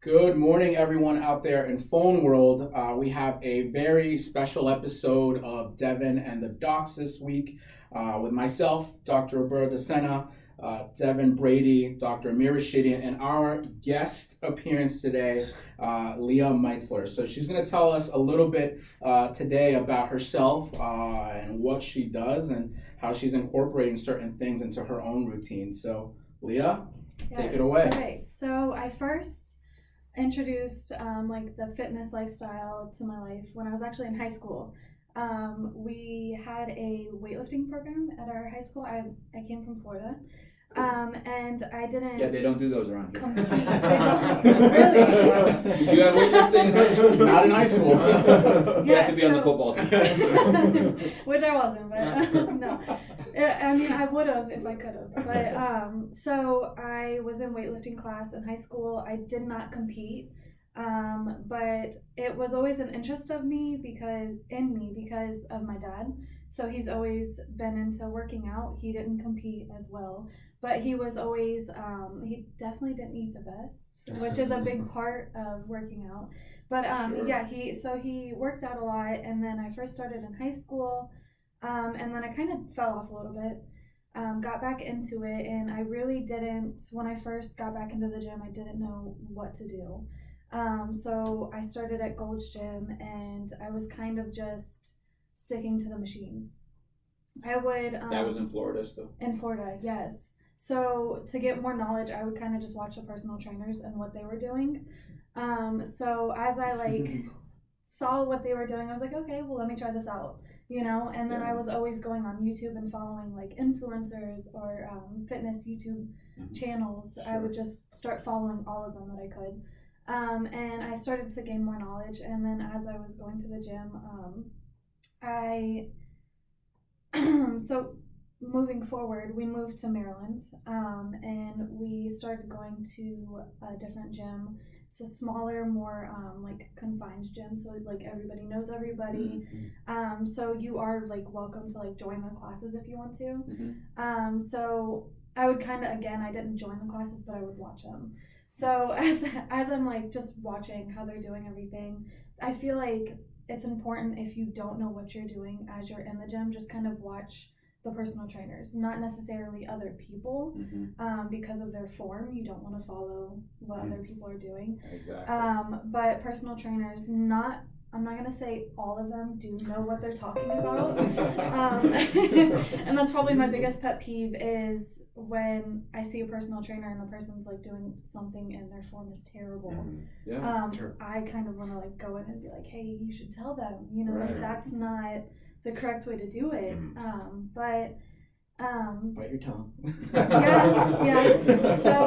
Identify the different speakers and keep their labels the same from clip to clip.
Speaker 1: Good morning, everyone out there in phone world. We have a very special episode of Deven and the Docs this week with myself, Dr. Roberto DeSena, Deven Brady, Dr. Amir Rashidi, and our guest appearance today, Leah Meitzler. So she's going to tell us a little bit today about herself and what she does and how she's incorporating certain things into her own routine. So, Leah, take it away.
Speaker 2: Okay, so I first introduced the fitness lifestyle to my life when I was actually in high school. We had a weightlifting program at our high school. I came from Florida. And I didn't.
Speaker 3: Yeah, they don't do those around here.
Speaker 2: Compete. They don't. Really?
Speaker 3: Did you have weightlifting in high school?
Speaker 1: Not in high school.
Speaker 3: You have to be on the football team.
Speaker 2: Which I wasn't, but no. I mean, I would have if I could have. But so I was in weightlifting class in high school. I did not compete, but it was always an interest of me because of my dad. So he's always been into working out. He didn't compete as well, but he was always he definitely didn't eat the best, which is a big part of working out. But
Speaker 3: Sure.
Speaker 2: yeah, he worked out a lot, and then I first started in high school. And then I kind of fell off a little bit, got back into it, and I really didn't, when I first got back into the gym, I didn't know what to do. So I started at Gold's Gym, and I was kind of just sticking to the machines. I would...
Speaker 3: That was in Florida still?
Speaker 2: In Florida, yes. So to get more knowledge, I would kind of just watch the personal trainers and what they were doing. So as I saw what they were doing, I was like, okay, well, let me try this out. And then I was always going on YouTube and following influencers or fitness YouTube channels. Sure. I would just start following all of them that I could. And I started to gain more knowledge. And then as I was going to the gym, so moving forward, we moved to Maryland, and we started going to a different gym. It's a smaller, more confined gym, so everybody knows everybody.
Speaker 3: Mm-hmm.
Speaker 2: So you are welcome to join the classes if you want to.
Speaker 3: Mm-hmm.
Speaker 2: So I would kind of, again, I didn't join the classes, but I would watch them. So as I'm just watching how they're doing everything, I feel like it's important, if you don't know what you're doing as you're in the gym, just kind of watch the personal trainers, not necessarily other people, because of their form. You don't want to follow what other people are doing.
Speaker 3: Exactly.
Speaker 2: But personal trainers, I'm not going to say all of them do know what they're talking about. And that's probably my biggest pet peeve is when I see a personal trainer and the person's doing something and their form is terrible.
Speaker 3: Yeah, sure.
Speaker 2: I kind of want to go in and be like, hey, you should tell them,
Speaker 3: Right.
Speaker 2: that's not the correct way to do it. But
Speaker 1: Bite your tongue.
Speaker 2: yeah. So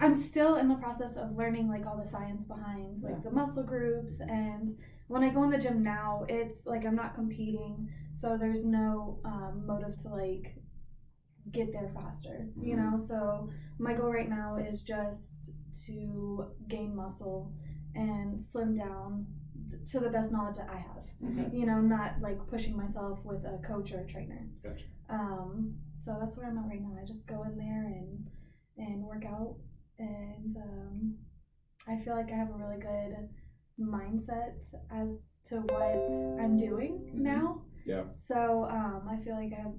Speaker 2: I'm still in the process of learning all the science behind the muscle groups, and when I go in the gym now, it's I'm not competing, so there's no motive to get there faster. So my goal right now is just to gain muscle and slim down to the best knowledge that I have. Not pushing myself with a coach or a trainer.
Speaker 3: Gotcha.
Speaker 2: So that's where I'm at right now. I just go in there and work out, and I feel like I have a really good mindset as to what I'm doing now.
Speaker 3: Yeah.
Speaker 2: So I feel like I have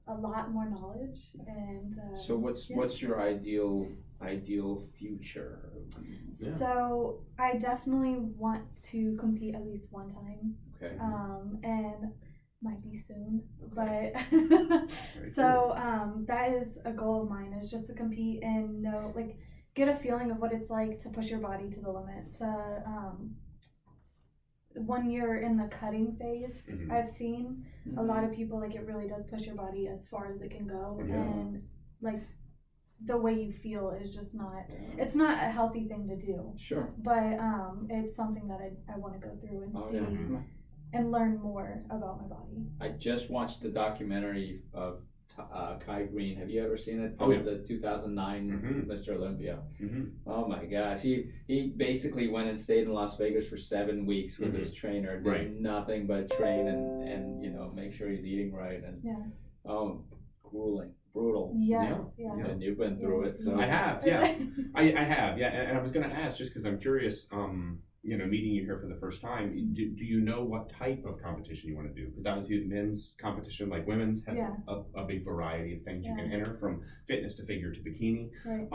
Speaker 2: a lot more knowledge, and
Speaker 3: so what's your ideal future?
Speaker 2: Yeah. So I definitely want to compete at least one time.
Speaker 3: Okay.
Speaker 2: And might be soon,
Speaker 3: okay.
Speaker 2: But so that is a goal of mine, is just to compete and get a feeling of what it's like to push your body to the limit. When you're in the cutting phase, I've seen a lot of people it really does push your body as far as it can go, and the way you feel is just not, it's not a healthy thing to do.
Speaker 3: Sure.
Speaker 2: But it's something that I want to go through and see and learn more about my body.
Speaker 3: I just watched the documentary of Kai Green. Have you ever seen it?
Speaker 4: Oh, yeah.
Speaker 3: The 2009 Mr. Olympia. Oh my gosh. He basically went and stayed in Las Vegas for 7 weeks with his trainer, did nothing but train and make sure he's eating right. And grueling. brutal.
Speaker 2: Yes, yeah.
Speaker 3: And you've been through it, so
Speaker 4: I have, yeah. I have, yeah. And I was going to ask, just because I'm curious, meeting you here for the first time, do you know what type of competition you want to do? Because obviously men's competition, like women's, has a big variety of things you can enter, from fitness to figure to bikini.
Speaker 2: Right.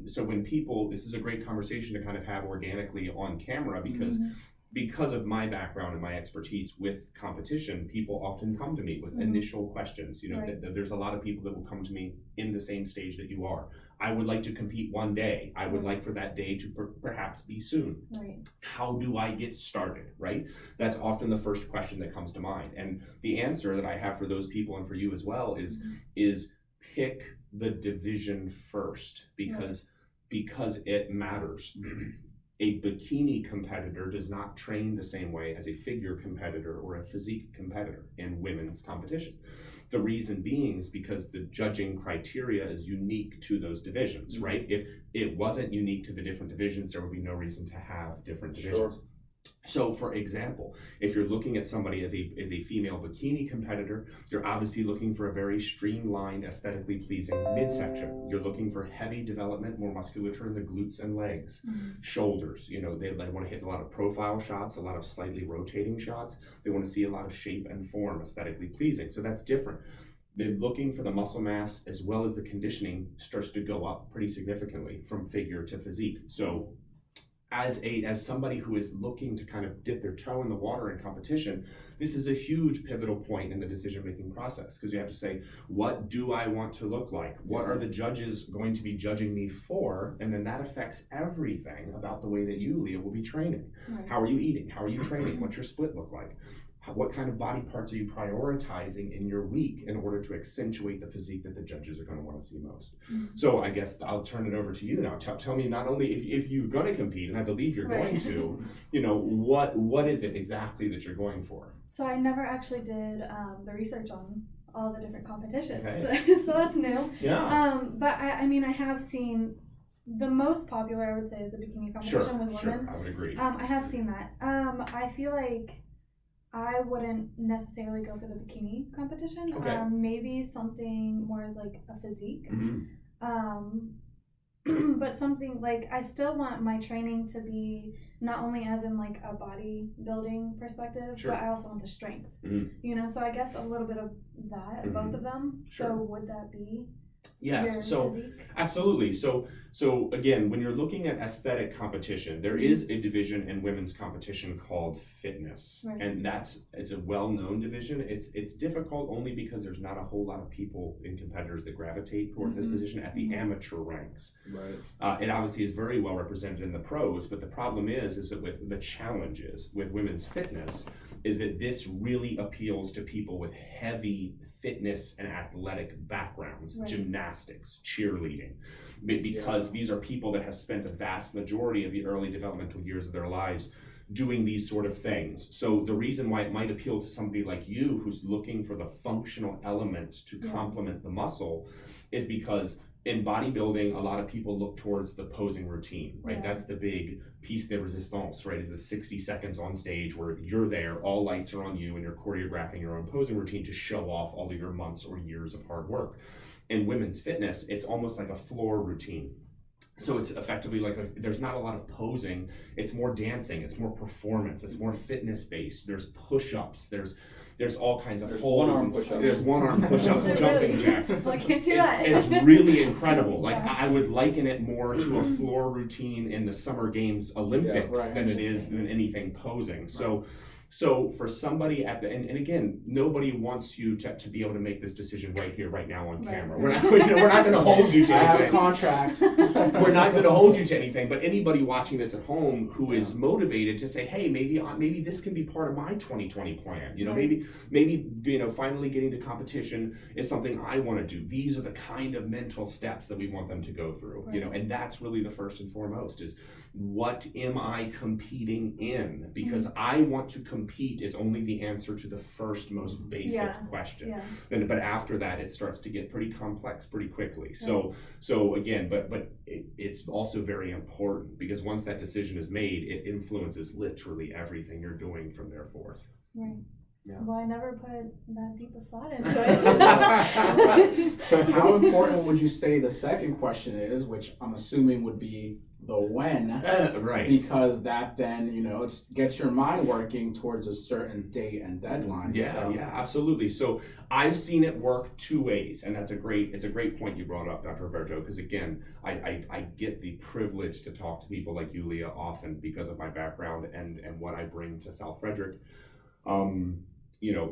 Speaker 4: So when people, this is a great conversation to kind of have organically on camera, because of my background and my expertise with competition, people often come to me with initial questions. There's a lot of people that will come to me in the same stage that you are. I would like to compete one day. I would like for that day to perhaps be soon.
Speaker 2: Right.
Speaker 4: How do I get started, right? That's often the first question that comes to mind. And the answer that I have for those people and for you as well is pick the division first, because it matters. A bikini competitor does not train the same way as a figure competitor or a physique competitor in women's competition. The reason being is because the judging criteria is unique to those divisions, right? If it wasn't unique to the different divisions, there would be no reason to have different divisions.
Speaker 3: Sure.
Speaker 4: So for example, if you're looking at somebody as a female bikini competitor, you're obviously looking for a very streamlined, aesthetically pleasing midsection. You're looking for heavy development, more musculature in the glutes and legs, shoulders. They want to hit a lot of profile shots, a lot of slightly rotating shots. They want to see a lot of shape and form, aesthetically pleasing. So that's different. They're looking for the muscle mass as well as the conditioning starts to go up pretty significantly from figure to physique. So as somebody who is looking to kind of dip their toe in the water in competition, this is a huge pivotal point in the decision-making process, because you have to say, what do I want to look like? What are the judges going to be judging me for? And then that affects everything about the way that you, Leah, will be training. Right. How are you eating? How are you training? What's your split look like? What kind of body parts are you prioritizing in your week in order to accentuate the physique that the judges are going to want to see most? So I guess I'll turn it over to you now. Tell me, not only if you're going to compete, and I believe you're going to, what is it exactly that you're going for?
Speaker 2: So I never actually did the research on all the different competitions, so that's new.
Speaker 4: Yeah.
Speaker 2: But I have seen the most popular, I would say, is the bikini competition with women.
Speaker 4: Sure, I would agree.
Speaker 2: I have seen that. I feel like I wouldn't necessarily go for the bikini competition.
Speaker 4: Okay.
Speaker 2: Maybe something more as like a physique. But something like, I still want my training to be not only as in like a bodybuilding perspective, but I also want the strength. So I guess a little bit of that, both of them.
Speaker 4: Sure.
Speaker 2: So would that be?
Speaker 4: Yes, so absolutely. So again, when you're looking at aesthetic competition, there is a division in women's competition called fitness, and it's a well-known division. It's difficult only because there's not a whole lot of people in competitors that gravitate towards this position at the amateur ranks. Right. It obviously is very well represented in the pros, but the problem is that with the challenges with women's fitness is that this really appeals to people with heavy fitness and athletic backgrounds, gymnastics, cheerleading, because these are people that have spent a vast majority of the early developmental years of their lives doing these sort of things. So the reason why it might appeal to somebody like you who's looking for the functional elements to complement the muscle is because in bodybuilding, a lot of people look towards the posing routine, right? That's the big piece de resistance, right? Is the 60 seconds on stage where you're there, all lights are on you, and you're choreographing your own posing routine to show off all of your months or years of hard work. In women's fitness, it's almost like a floor routine. So it's effectively like there's not a lot of posing. It's more dancing. It's more performance. It's more fitness based. There's push-ups. There's all kinds of holds. There's one-arm push-ups, jumping jacks.
Speaker 2: I can't do that.
Speaker 4: It's really incredible. Like I would liken it more to a floor routine in the Summer Games Olympics than it is than anything posing. So for somebody at the and again, nobody wants you to be able to make this decision right here, right now on camera. We're not going to hold you to anything.
Speaker 1: I have a contract.
Speaker 4: We're not going to hold you to anything. But anybody watching this at home who is motivated to say, hey, maybe this can be part of my 2020 plan. Maybe finally getting to competition is something I want to do. These are the kind of mental steps that we want them to go through. And that's really the first and foremost is, what am I competing in? Because I want to compete is only the answer to the first most basic question. But after that, it starts to get pretty complex pretty quickly. So again, but it's also very important because once that decision is made, it influences literally everything you're doing from there forth.
Speaker 2: Right.
Speaker 4: Yeah.
Speaker 2: Well, I never put that deepest thought into it.
Speaker 1: How important would you say the second question is, which I'm assuming would be the when?
Speaker 4: Right.
Speaker 1: Because that then, it gets your mind working towards a certain date and deadline.
Speaker 4: Yeah, absolutely. So I've seen it work two ways, and it's a great point you brought up, Dr. Roberto, because again, I get the privilege to talk to people like you, Leah, often because of my background and what I bring to South Frederick.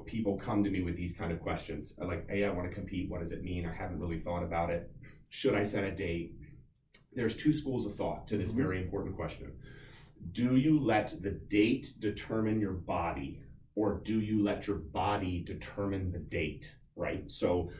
Speaker 4: People come to me with these kind of questions, like, hey, I want to compete. What does it mean? I haven't really thought about it. Should I set a date? There's two schools of thought to this very important question. Do you let the date determine your body, or do you let your body determine the date, right? So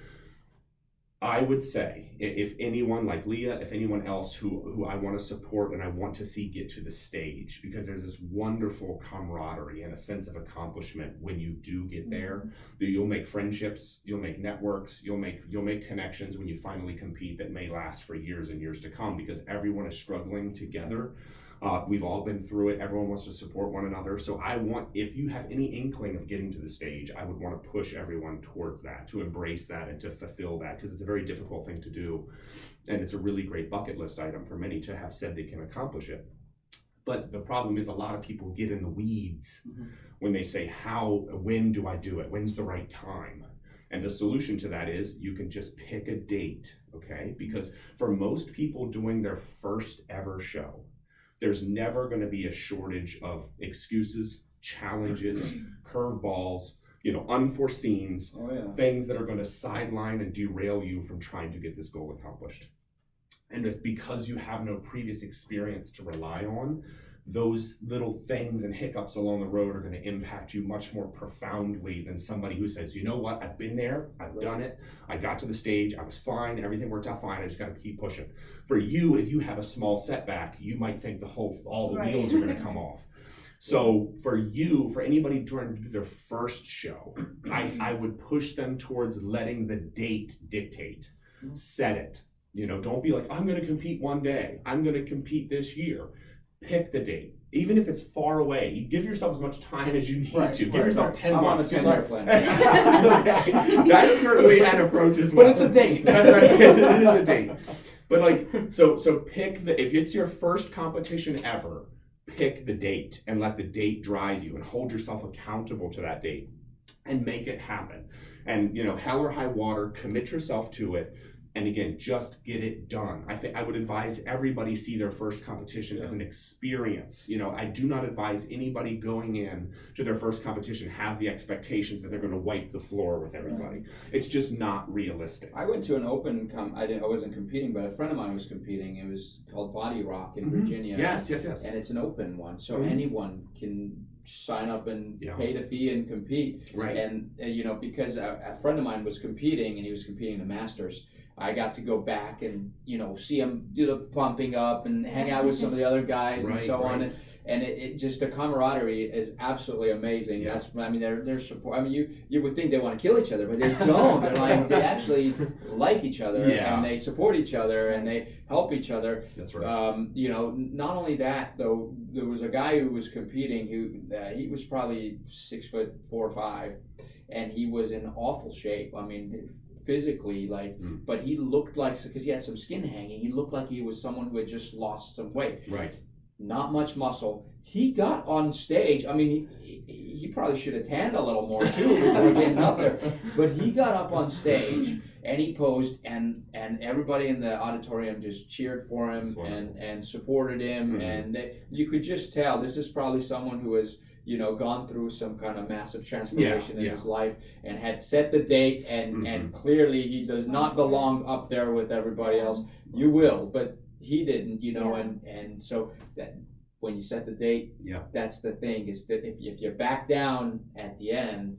Speaker 4: I would say, if anyone like Leah, if anyone else who I want to support and I want to see get to the stage, because there's this wonderful camaraderie and a sense of accomplishment when you do get there. You'll make friendships, you'll make networks, you'll make connections when you finally compete that may last for years and years to come, because everyone is struggling together. We've all been through it. Everyone wants to support one another. So if you have any inkling of getting to the stage, I would want to push everyone towards that, to embrace that and to fulfill that, because it's a very difficult thing to do. And it's a really great bucket list item for many to have said they can accomplish it. But the problem is a lot of people get in the weeds when they say, when do I do it? When's the right time? And the solution to that is you can just pick a date, okay? Because for most people doing their first ever show, there's never going to be a shortage of excuses, challenges, curveballs, unforeseens, things that are going to sideline and derail you from trying to get this goal accomplished. And it's because you have no previous experience to rely on, those little things and hiccups along the road are going to impact you much more profoundly than somebody who says, you know what, I've been there, I've done it, I got to the stage, I was fine, everything worked out fine, I just got to keep pushing. For you, if you have a small setback, you might think all the wheels are going to come off. So for anybody trying to do their first show, I would push them towards letting the date dictate. Set it. Don't be like, I'm going to compete one day, I'm going to compete this year. Pick the date, even if it's far away. You give yourself as much time as you need to. Give yourself 10 months.
Speaker 3: I'm on a 10-year plan.
Speaker 4: Okay. That's certainly an approach as well.
Speaker 1: But it's a date.
Speaker 4: That's right. It is a date. But so pick if it's your first competition ever, pick the date and let the date drive you and hold yourself accountable to that date and make it happen. And hell or high water, commit yourself to it. And again, just get it done. I would advise everybody see their first competition as an experience. I do not advise anybody going in to their first competition have the expectations that they're going to wipe the floor with everybody. It's just not realistic.
Speaker 3: I went to an open, I wasn't competing, but a friend of mine was competing. It was called Body Rock in Virginia.
Speaker 4: Yes.
Speaker 3: And it's an open one, so anyone can sign up and pay the fee and compete.
Speaker 4: Right.
Speaker 3: And because a friend of mine was competing, and he was competing in the Masters, I got to go back and see him do the pumping up and hang out with some of the other guys and so on, and it just, the camaraderie is absolutely amazing. That's they're support. You would think they want to kill each other, but they don't. They actually like each other and they support eeach other and they help each other.
Speaker 4: That's right.
Speaker 3: Not only that though, there was a guy who was competing who he was probably 6'4" or 5", and he was in awful shape. Physically, but he looked like, because he had some skin hanging, he looked like he was someone who had just lost some weight.
Speaker 4: Right.
Speaker 3: Not much muscle. He got on stage. He probably should have tanned a little more too before getting up there. But he got up on stage and he posed, and everybody in the auditorium just cheered for him and supported him. And you could just tell this is probably someone who has gone through some kind of massive transformation in his life and had set the date and clearly he does not belong up there with everybody else. You will, but he didn't, and so that when you set the date, that's the thing, is that if you back down at the end,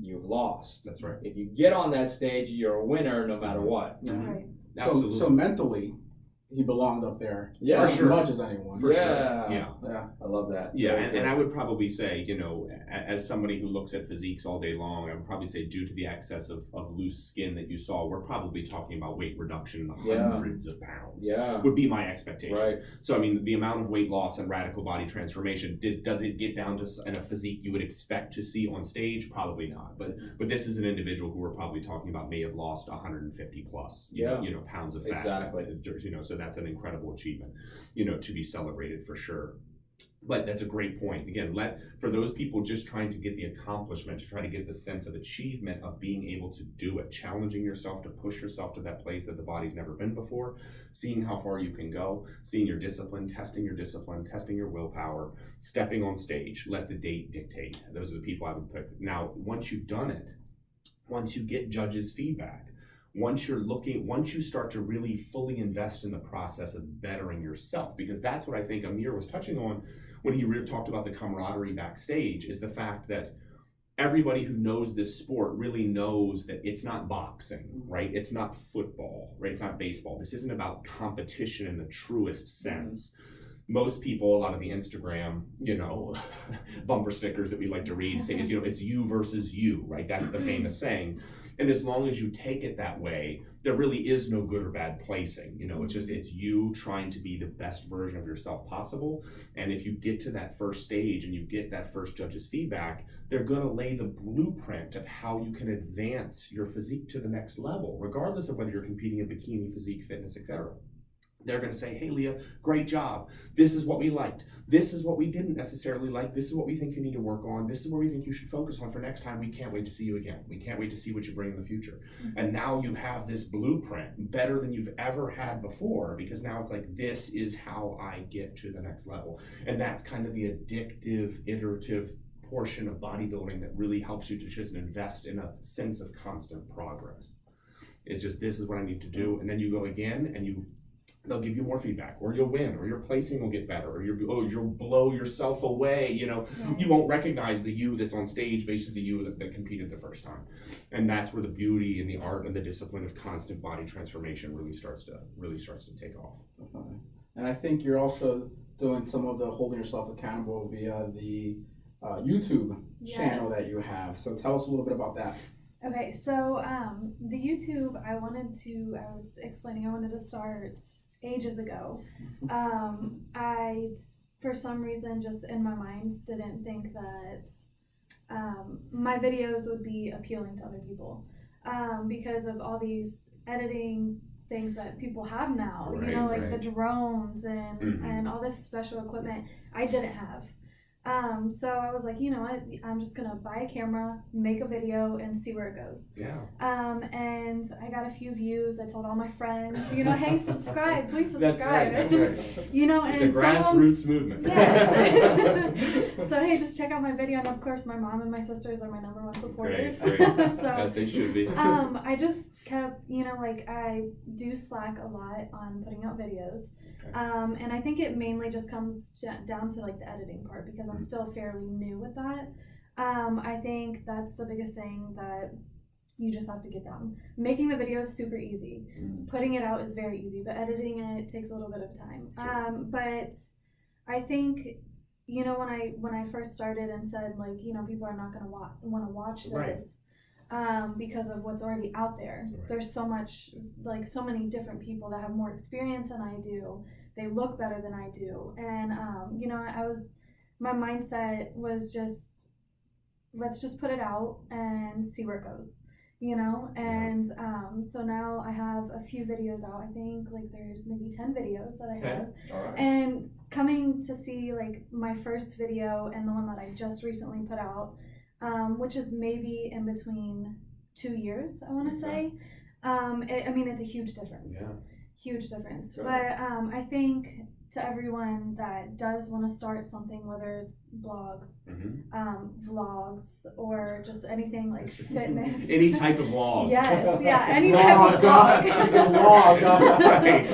Speaker 3: you've lost.
Speaker 4: That's right.
Speaker 3: If you get on that stage, you're a winner no matter what.
Speaker 2: Right.
Speaker 1: So mentally, he belonged up there.
Speaker 3: Yeah,
Speaker 1: just
Speaker 4: for sure.
Speaker 1: as much as anyone.
Speaker 4: For
Speaker 3: Yeah.
Speaker 4: sure. Yeah.
Speaker 1: Yeah.
Speaker 3: I love that.
Speaker 4: Yeah,
Speaker 3: Very
Speaker 4: and I
Speaker 3: good.
Speaker 4: would probably say, you know, as somebody who looks at physiques all day long, I would probably say due to the excess of loose skin that you saw, we're probably talking about weight reduction in the
Speaker 3: Yeah.
Speaker 4: hundreds of pounds.
Speaker 3: Yeah.
Speaker 4: Would be my expectation.
Speaker 3: Right.
Speaker 4: So, I mean, the amount of weight loss and radical body transformation, does it get down to in a physique you would expect to see on stage? Probably not. But this is an individual who we're probably talking about may have lost 150 plus you know, pounds of fat.
Speaker 3: Exactly.
Speaker 4: You know, so that's an incredible achievement, you know, to be celebrated for sure. But that's a great point. Again, for those people just trying to get the accomplishment, to try to get the sense of achievement of being able to do it, challenging yourself to push yourself to that place that the body's never been before, seeing how far you can go, seeing your discipline, testing your willpower, stepping on stage, let the date dictate. Those are the people I would pick. Now, once you've done it, once you get judges' feedback, once you start to really fully invest in the process of bettering yourself, because that's what I think Amir was touching on when he talked about the camaraderie backstage, is the fact that everybody who knows this sport really knows that it's not boxing, right? It's not football, right? It's not baseball. This isn't about competition in the truest sense. Most people, a lot of the Instagram, you know, bumper stickers that we like to read say, you know, it's you versus you, right? That's the famous saying. And as long as you take it that way, there really is no good or bad placing. You know, it's you trying to be the best version of yourself possible. And if you get to that first stage and you get that first judge's feedback, they're going to lay the blueprint of how you can advance your physique to the next level, regardless of whether you're competing in bikini, physique, fitness, etc. They're going to say, hey, Leah, great job. This is what we liked. This is what we didn't necessarily like. This is what we think you need to work on. This is where we think you should focus on for next time. We can't wait to see you again. We can't wait to see what you bring in the future. Mm-hmm. And now you have this blueprint better than you've ever had before, because now it's like, this is how I get to the next level. And that's kind of the addictive, iterative portion of bodybuilding that really helps you to just invest in a sense of constant progress. It's just, this is what I need to do. And then you go again and they'll give you more feedback, or you'll win, or your placing will get better, or you'll blow yourself away. You know, you won't recognize the you that's on stage based on the you that competed the first time. And that's where the beauty and the art and the discipline of constant body transformation really starts to take off.
Speaker 1: Definitely. And I think you're also doing some of the holding yourself accountable via the YouTube channel that you have. So tell us a little bit about that.
Speaker 2: Okay, so the YouTube, I wanted to start ages ago. I, for some reason, just in my mind, didn't think that my videos would be appealing to other people because of all these editing things that people have now,
Speaker 4: right,
Speaker 2: you know, like the drones and all this special equipment I didn't have. So I was like, you know what, I'm just gonna buy a camera, make a video, and see where it goes.
Speaker 4: Yeah.
Speaker 2: And I got a few views. I told all my friends, you know, hey, subscribe, please
Speaker 4: That's
Speaker 2: subscribe.
Speaker 4: right, that's right.
Speaker 2: You know,
Speaker 4: It's
Speaker 2: and
Speaker 4: a grassroots movement.
Speaker 2: Yes. So hey, just check out my video, and of course, my mom and my sisters are my #1 supporters.
Speaker 4: Great.
Speaker 2: So,
Speaker 4: as they should be.
Speaker 2: I just kept, you know, like I do slack a lot on putting out videos. And I think it mainly just comes down to like the editing part, because I'm still fairly new with that. I think that's the biggest thing that you just have to get down. Making the video is super easy. Putting it out is very easy, but editing it takes a little bit of time.
Speaker 4: Sure.
Speaker 2: But I think, you know, when I first started and said, like, you know, people are not going to want to watch this.
Speaker 4: Right.
Speaker 2: Because of what's already out there.
Speaker 4: Right.
Speaker 2: There's so much, like so many different people that have more experience than I do. They look better than I do. And, you know, my mindset was just, let's just put it out and see where it goes, you know? And so now I have a few videos out. I think like there's maybe 10 videos that I have.
Speaker 4: All right.
Speaker 2: And coming to see like my first video and the one that I just recently put out, which is maybe in between 2 years, I want to say. I mean, it's a huge difference.
Speaker 4: Yeah.
Speaker 2: Huge difference.
Speaker 4: Sure.
Speaker 2: But I think to everyone that does want to start something, whether it's blogs, vlogs, or just anything like fitness.
Speaker 4: Any type of vlog.
Speaker 2: Yes, yeah, any type of
Speaker 1: vlog.
Speaker 4: Right.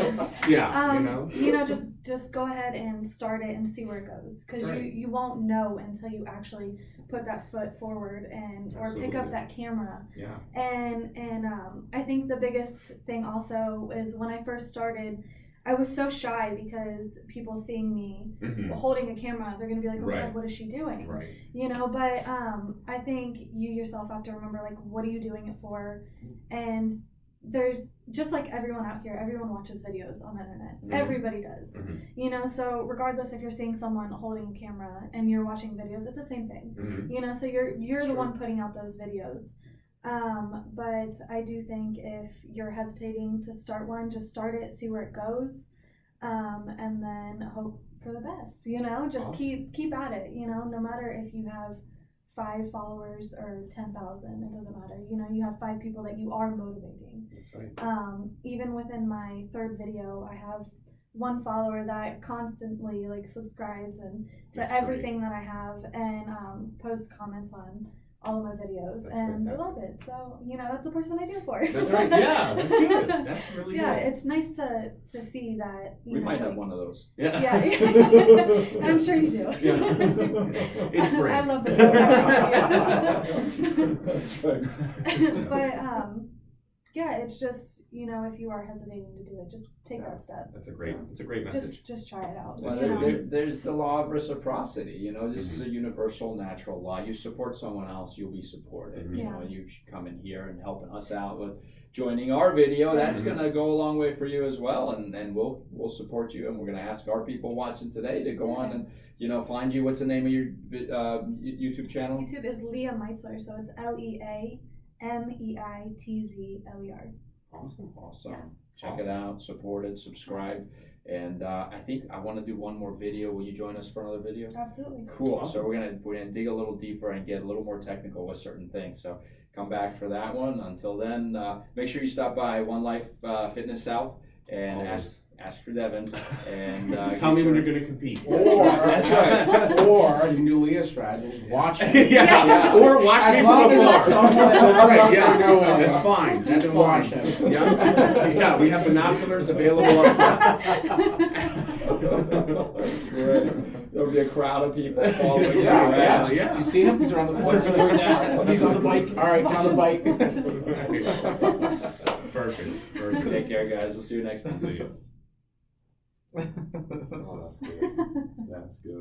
Speaker 4: Yeah,
Speaker 2: you know, just go ahead and start it and see where it goes, because you won't know until you actually put that foot forward or pick up that camera.
Speaker 4: Yeah.
Speaker 2: And I think the biggest thing also is when I first started, I was so shy because people seeing me holding a camera, they're gonna be like, oh my God, what is she doing?
Speaker 4: Right.
Speaker 2: You know, but I think you yourself have to remember, like, what are you doing it for? And there's, just like everyone out here, everyone watches videos on the internet. Everybody does. You know, so regardless if you're seeing someone holding a camera and you're watching videos, it's the same thing. You know, so you're the one putting out those videos. But I do think if you're hesitating to start one, just start it, see where it goes, and then hope for the best. You know, just keep at it. You know, no matter if you have 5 followers or 10,000, it doesn't matter. You know, you have 5 people that you are motivating.
Speaker 4: That's right.
Speaker 2: Even within my 3rd video, I have 1 follower that constantly like subscribes and to everything that I have, and posts comments on all of my videos, and I love it. So, you know, that's the person I do it for.
Speaker 4: That's right. Yeah, that's good. That's really good.
Speaker 2: Yeah, it's nice to see that.
Speaker 3: We might have one of those.
Speaker 2: Yeah, I'm sure you do.
Speaker 4: Yeah. It's great.
Speaker 2: I love it.
Speaker 3: That's right.
Speaker 2: But yeah, it's just, you know, if you are hesitating to do it, just take that step.
Speaker 4: That's a great message.
Speaker 2: Just try it out.
Speaker 3: Well, there's the law of reciprocity. You know, this is a universal natural law. You support someone else, you'll be supported. You know, you should come in here and helping us out with joining our video. That's gonna go a long way for you as well, and we'll support you, and we're gonna ask our people watching today to go on and, you know, find you. What's the name of your YouTube channel?
Speaker 2: YouTube is Leah Meitzler, so it's LEA MEITZLER.
Speaker 3: Awesome.
Speaker 2: Yes.
Speaker 3: Check it out, support it, subscribe, and I think I want to do one more video. Will you join us for another video?
Speaker 2: Absolutely.
Speaker 3: Cool. Awesome. So we're gonna dig a little deeper and get a little more technical with certain things. So come back for that one. Until then, make sure you stop by One Life Fitness South and ask for Deven, and
Speaker 4: tell me when you're going to compete.
Speaker 1: Or
Speaker 3: that's right.
Speaker 1: Or the new Leahs strategies, watch it.
Speaker 4: Or watch me from afar. That's right. Yeah, that's fine. That's fine.
Speaker 1: Watch it.
Speaker 4: Yeah, we have binoculars available up front.
Speaker 3: That's great. There'll be a crowd of people following you.
Speaker 4: Yeah.
Speaker 1: Do you see him? He's around the corner.
Speaker 3: What's he doing now?
Speaker 1: He's on the bike. All right, down the bike.
Speaker 4: Perfect.
Speaker 3: Take care, guys. We'll see you next time.
Speaker 4: See you. Oh, that's good. That's good.